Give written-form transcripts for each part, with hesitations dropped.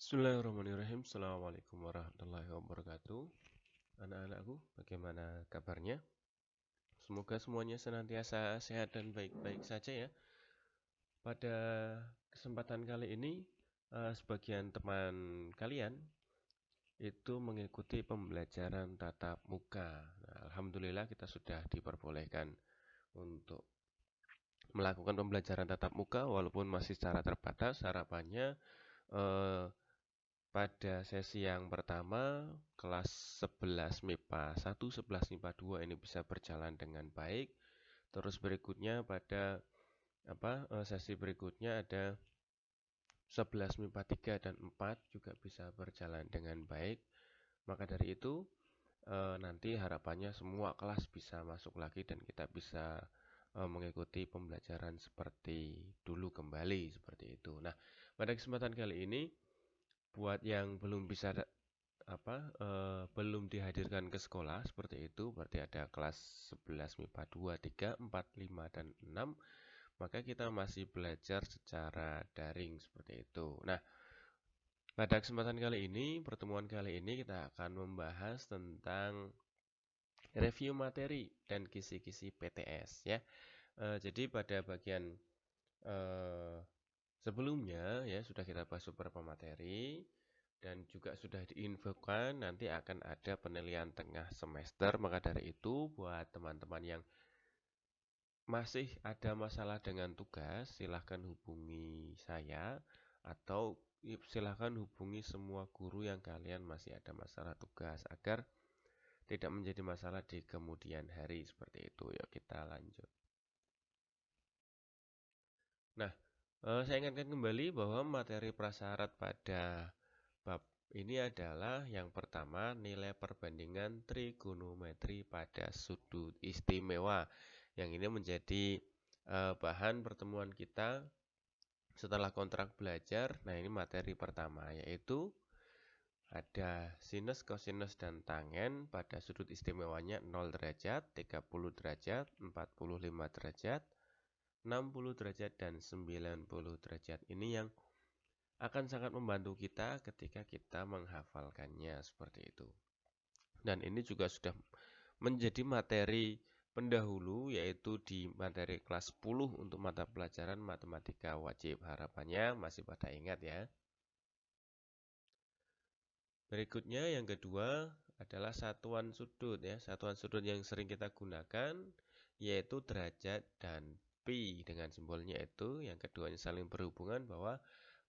Bismillahirrahmanirrahim. Assalamualaikum warahmatullahi wabarakatuh. Anak-anakku, bagaimana kabarnya? Semoga semuanya senantiasa sehat dan baik-baik saja ya. Pada kesempatan kali ini, sebagian teman kalian itu mengikuti pembelajaran tatap muka. Nah, alhamdulillah kita sudah diperbolehkan untuk melakukan pembelajaran tatap muka walaupun masih secara terbatas. Harapannya eh, pada sesi yang pertama, kelas 11 MIPA 1, 11 MIPA 2 ini bisa berjalan dengan baik. Terus berikutnya pada sesi berikutnya ada 11 MIPA 3 dan 4 juga bisa berjalan dengan baik. Maka dari itu, nanti harapannya semua kelas bisa masuk lagi dan kita bisa mengikuti pembelajaran seperti dulu kembali seperti itu. Nah, pada kesempatan kali ini buat yang belum bisa belum dihadirkan ke sekolah seperti itu, berarti ada kelas 11 MIPA 2, 3, 4, 5 dan 6, maka kita masih belajar secara daring seperti itu. Nah, pada kesempatan kali ini, pertemuan kali ini kita akan membahas tentang review materi dan kisi-kisi PTS ya. Jadi pada bagian sebelumnya ya sudah kita bahas beberapa materi dan juga sudah diinfokan nanti akan ada penilaian tengah semester. Maka dari itu buat teman-teman yang masih ada masalah dengan tugas, silahkan hubungi saya atau silahkan hubungi semua guru yang kalian masih ada masalah tugas agar tidak menjadi masalah di kemudian hari seperti itu. Yuk kita lanjut. Nah, saya ingatkan kembali bahwa materi prasyarat pada bab ini adalah yang pertama nilai perbandingan trigonometri pada sudut istimewa. Yang ini menjadi bahan pertemuan kita setelah kontrak belajar. Nah, ini materi pertama yaitu ada sinus, kosinus, dan tangen pada sudut istimewanya 0 derajat, 30 derajat, 45 derajat, 60 derajat, dan 90 derajat. Ini yang akan sangat membantu kita ketika kita menghafalkannya seperti itu. Dan ini juga sudah menjadi materi pendahulu yaitu di materi kelas 10 untuk mata pelajaran matematika wajib. Harapannya masih pada ingat ya. Berikutnya yang kedua adalah satuan sudut ya. Satuan sudut yang sering kita gunakan yaitu derajat dan pi dengan simbolnya itu. Yang keduanya saling berhubungan bahwa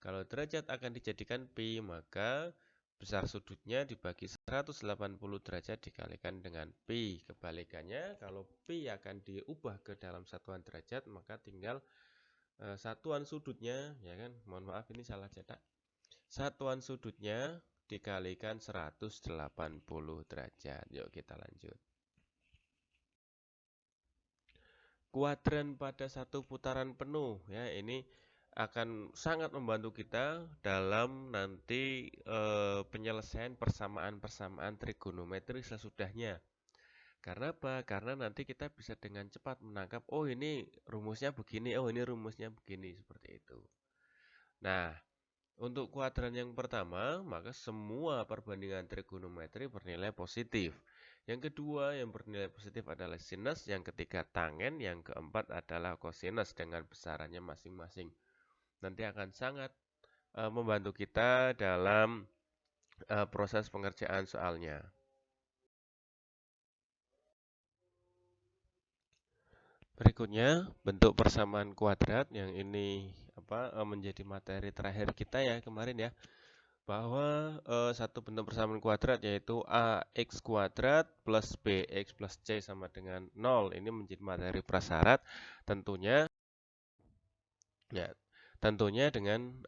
kalau derajat akan dijadikan pi, maka besar sudutnya dibagi 180 derajat dikalikan dengan pi. Kebalikannya, kalau pi akan diubah ke dalam satuan derajat, maka tinggal satuan sudutnya, ya kan? Mohon maaf ini salah cetak. Satuan sudutnya dikalikan 180 derajat. Yuk kita lanjut. Kuadran pada satu putaran penuh ya, ini akan sangat membantu kita dalam nanti penyelesaian persamaan-persamaan trigonometri sesudahnya. Karena apa? Karena nanti kita bisa dengan cepat menangkap, oh ini rumusnya begini, oh ini rumusnya begini, seperti itu. Nah, untuk kuadran yang pertama, maka semua perbandingan trigonometri bernilai positif. Yang kedua yang bernilai positif adalah sinus, yang ketiga tangen, yang keempat adalah kosinus dengan besarannya masing-masing. Nanti akan sangat membantu kita dalam proses pengerjaan soalnya. Berikutnya, bentuk persamaan kuadrat yang ini menjadi materi terakhir kita ya kemarin ya. Bahwa satu bentuk persamaan kuadrat yaitu ax kuadrat plus bx plus c sama dengan 0. Ini menjadi materi prasyarat tentunya ya. Tentunya dengan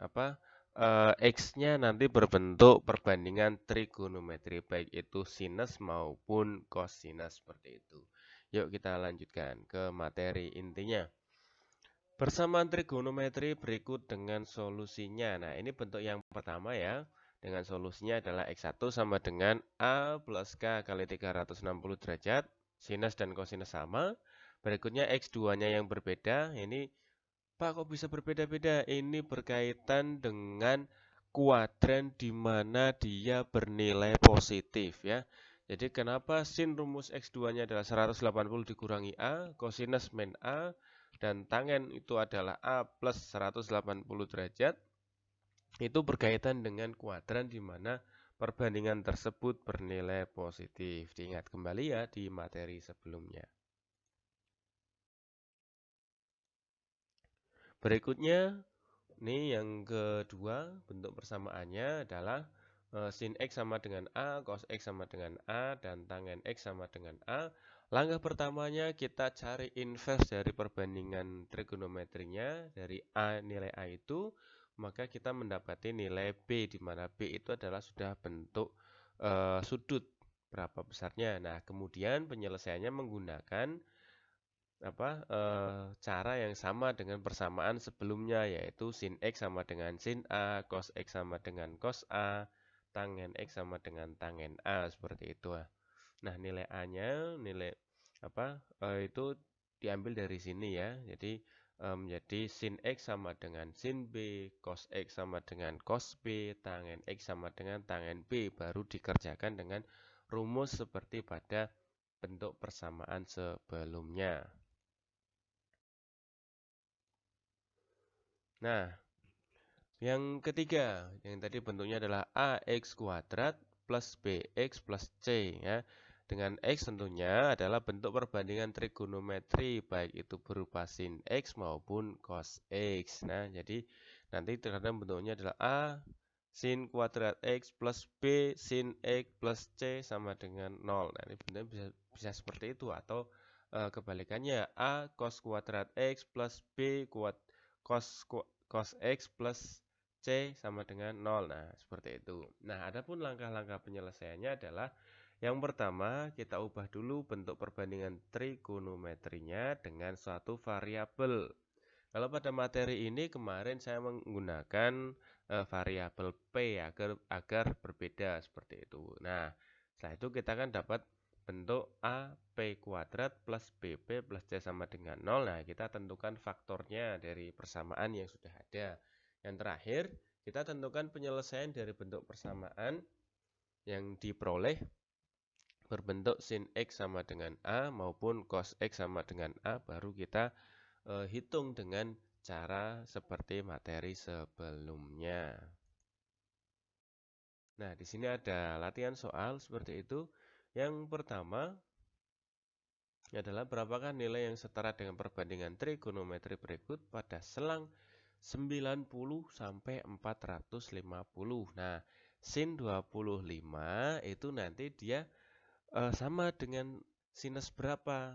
x-nya nanti berbentuk perbandingan trigonometri baik itu sinus maupun kosinus seperti itu. Yuk kita lanjutkan ke materi intinya. Persamaan trigonometri berikut dengan solusinya. Nah, ini bentuk yang pertama ya. Dengan solusinya adalah X1 sama dengan A plus K kali 360 derajat. Sinus dan kosinus sama. Berikutnya X2-nya yang berbeda. Ini, Pak, kok bisa berbeda-beda? Ini berkaitan dengan kuadran di mana dia bernilai positif ya. Jadi kenapa sin rumus X2-nya adalah 180 dikurangi A, kosinus min A, dan tangen itu adalah A plus 180 derajat, itu berkaitan dengan kuadran di mana perbandingan tersebut bernilai positif. Diingat kembali ya di materi sebelumnya. Berikutnya, ini yang kedua, bentuk persamaannya adalah sin X sama dengan A, cos X sama dengan A, dan tangen X sama dengan A. Langkah pertamanya kita cari inverse dari perbandingan trigonometrinya, dari A, nilai A itu, maka kita mendapati nilai B, di mana B itu adalah sudah bentuk sudut, berapa besarnya. Nah, kemudian penyelesaiannya menggunakan cara yang sama dengan persamaan sebelumnya, yaitu sin X sama dengan sin A, cos X sama dengan cos A, tangen X sama dengan tangen A, seperti itu. Nah, nilai A-nya, itu diambil dari sini ya. Jadi sin X sama dengan sin B, cos X sama dengan cos B, tangen X sama dengan tangen B, baru dikerjakan dengan rumus seperti pada bentuk persamaan sebelumnya. Nah, yang ketiga, yang tadi bentuknya adalah AX kuadrat plus BX plus C ya. Dengan X tentunya adalah bentuk perbandingan trigonometri, baik itu berupa sin X maupun cos X. Nah, jadi nanti terkadang bentuknya adalah A sin kuadrat X plus B sin X plus C sama dengan 0. Nah, ini bentuknya bisa seperti itu, atau kebalikannya A cos kuadrat X plus B cos X plus C sama dengan 0. Nah, seperti itu. Nah, adapun langkah-langkah penyelesaiannya adalah yang pertama, kita ubah dulu bentuk perbandingan trigonometrinya dengan suatu variabel. Kalau pada materi ini kemarin saya menggunakan variabel P agar berbeda seperti itu. Nah, setelah itu kita kan dapat bentuk A P kuadrat plus BP plus C sama dengan 0. Nah, kita tentukan faktornya dari persamaan yang sudah ada. Yang terakhir, kita tentukan penyelesaian dari bentuk persamaan yang diperoleh berbentuk sin X sama dengan A maupun cos X sama dengan A, baru kita hitung dengan cara seperti materi sebelumnya. Nah, di sini ada latihan soal seperti itu. Yang pertama adalah berapakah nilai yang setara dengan perbandingan trigonometri berikut pada selang 90 sampai 450. Nah, sin 25 itu nanti dia sama dengan sinus berapa?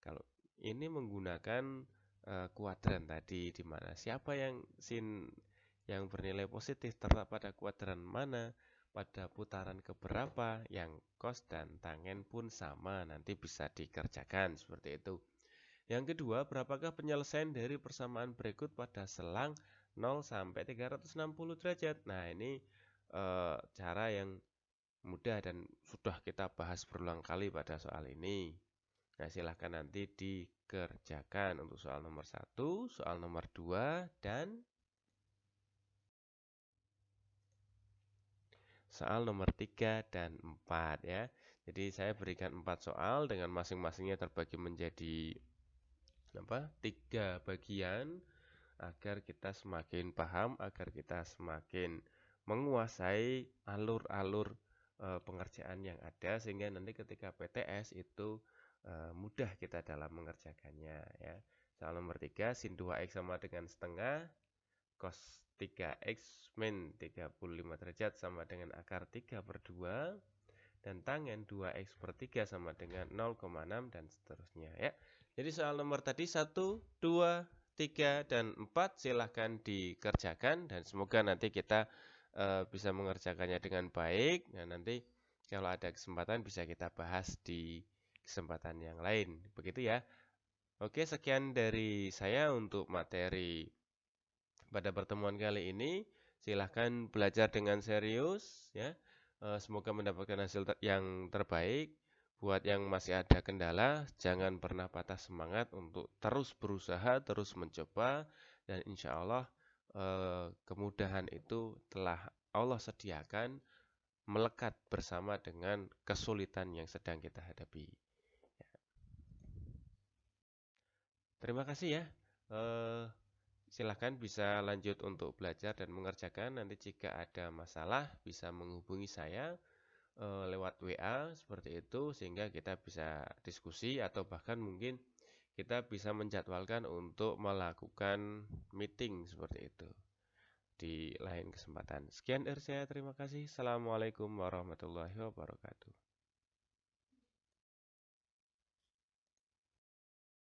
Kalau ini menggunakan kuadran tadi, di mana siapa yang sin yang bernilai positif terletak pada kuadran mana, pada putaran keberapa, yang cos dan tangen pun sama, nanti bisa dikerjakan seperti itu. Yang kedua, berapakah penyelesaian dari persamaan berikut pada selang 0 sampai 360 derajat? Nah, ini cara yang mudah dan sudah kita bahas berulang kali pada soal ini. Nah, silahkan nanti dikerjakan untuk soal nomor 1, soal nomor 2, dan soal nomor 3 dan 4 ya. Jadi saya berikan 4 soal dengan masing-masingnya terbagi menjadi 3 bagian agar kita semakin paham, agar kita semakin menguasai alur-alur pengerjaan yang ada, sehingga nanti ketika PTS itu mudah kita dalam mengerjakannya ya. Soal nomor 3, sin 2x sama dengan setengah, cos 3x min 35 derajat sama dengan akar 3/2, dan tangen 2x per 3 sama dengan 0,6 dan seterusnya ya. Jadi soal nomor tadi 1, 2, 3, dan 4 silahkan dikerjakan, dan semoga nanti kita bisa mengerjakannya dengan baik. Nah, nanti kalau ada kesempatan bisa kita bahas di kesempatan yang lain. Begitu ya. Oke, sekian dari saya untuk materi pada pertemuan kali ini. Silahkan belajar dengan serius ya. Semoga mendapatkan hasil yang terbaik. Buat yang masih ada kendala, jangan pernah patah semangat untuk terus berusaha, terus mencoba, dan insya Allah kemudahan itu telah Allah sediakan melekat bersama dengan kesulitan yang sedang kita hadapi. Terima kasih ya. Eh, Silahkan bisa lanjut untuk belajar dan mengerjakan. Nanti jika ada masalah bisa menghubungi saya lewat WA seperti itu sehingga kita bisa diskusi atau bahkan mungkin kita bisa menjadwalkan untuk melakukan meeting seperti itu di lain kesempatan. Sekian dari saya, terima kasih. Assalamualaikum warahmatullahi wabarakatuh.